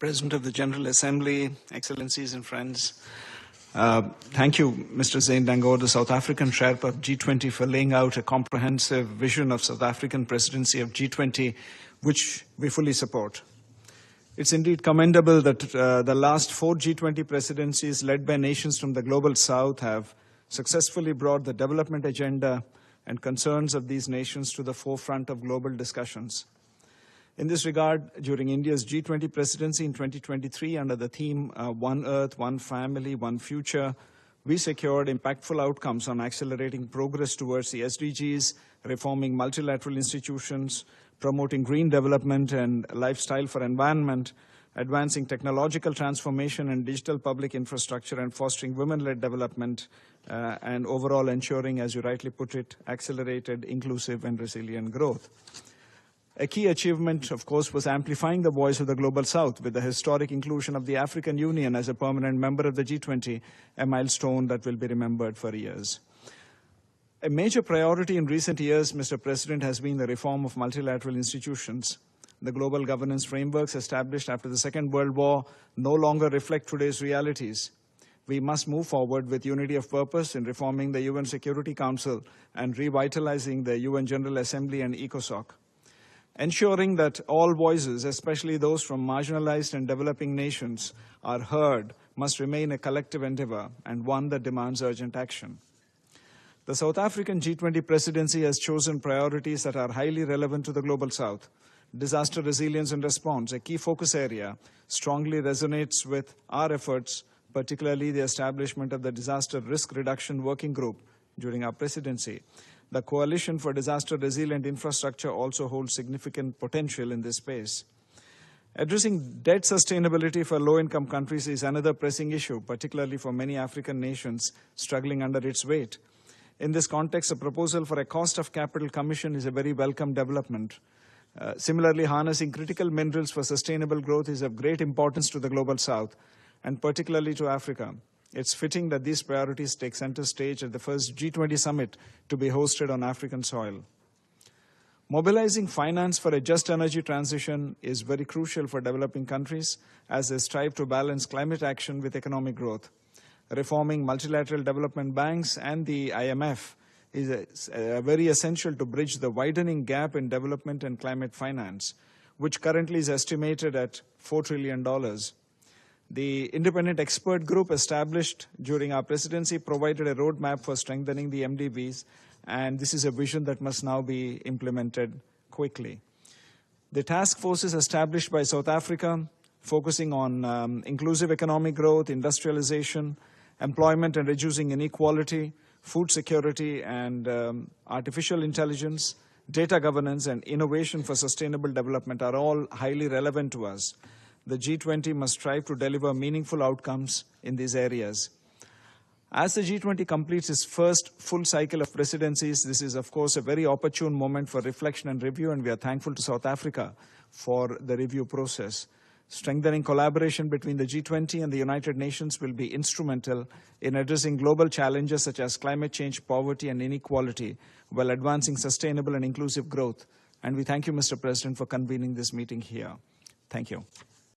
President of the General Assembly, Excellencies and friends. Thank you, Mr. Zane Dangor, the South African Sherpa of G20, for laying out a comprehensive vision of South African presidency of G20, which we fully support. It's indeed commendable that the last 4 G20 presidencies led by nations from the global south have successfully brought the development agenda and concerns of these nations to the forefront of global discussions. In this regard, during India's G20 presidency in 2023, under the theme One Earth, One Family, One Future, we secured impactful outcomes on accelerating progress towards the SDGs, reforming multilateral institutions, promoting green development and lifestyle for environment, advancing technological transformation and digital public infrastructure, and fostering women-led development, and overall ensuring, as you rightly put it, accelerated, inclusive, and resilient growth. A key achievement, of course, was amplifying the voice of the Global South with the historic inclusion of the African Union as a permanent member of the G20, a milestone that will be remembered for years. A major priority in recent years, Mr. President, has been the reform of multilateral institutions. The global governance frameworks established after the Second World War no longer reflect today's realities. We must move forward with unity of purpose in reforming the UN Security Council and revitalizing the UN General Assembly and ECOSOC. Ensuring that all voices, especially those from marginalized and developing nations, are heard must remain a collective endeavor and one that demands urgent action. The South African G20 presidency has chosen priorities that are highly relevant to the Global South. Disaster resilience and response, a key focus area, strongly resonates with our efforts, particularly the establishment of the Disaster Risk Reduction Working Group during our presidency. The Coalition for Disaster Resilient Infrastructure also holds significant potential in this space. Addressing debt sustainability for low-income countries is another pressing issue, particularly for many African nations struggling under its weight. In this context, a proposal for a cost of capital commission is a very welcome development. Similarly, harnessing critical minerals for sustainable growth is of great importance to the Global South, and particularly to Africa. It's fitting that these priorities take center stage at the first G20 summit to be hosted on African soil. Mobilizing finance for a just energy transition is very crucial for developing countries as they strive to balance climate action with economic growth. Reforming multilateral development banks and the IMF is very essential to bridge the widening gap in development and climate finance, which currently is estimated at $4 trillion. The independent expert group established during our presidency provided a roadmap for strengthening the MDBs, and this is a vision that must now be implemented quickly. The task forces established by South Africa, focusing on inclusive economic growth, industrialization, employment and reducing inequality, food security and artificial intelligence, data governance, and innovation for sustainable development are all highly relevant to us. The G20 must strive to deliver meaningful outcomes in these areas. As the G20 completes its first full cycle of presidencies, this is, of course, a very opportune moment for reflection and review, and we are thankful to South Africa for the review process. Strengthening collaboration between the G20 and the United Nations will be instrumental in addressing global challenges such as climate change, poverty, and inequality, while advancing sustainable and inclusive growth. And we thank you, Mr. President, for convening this meeting here. Thank you.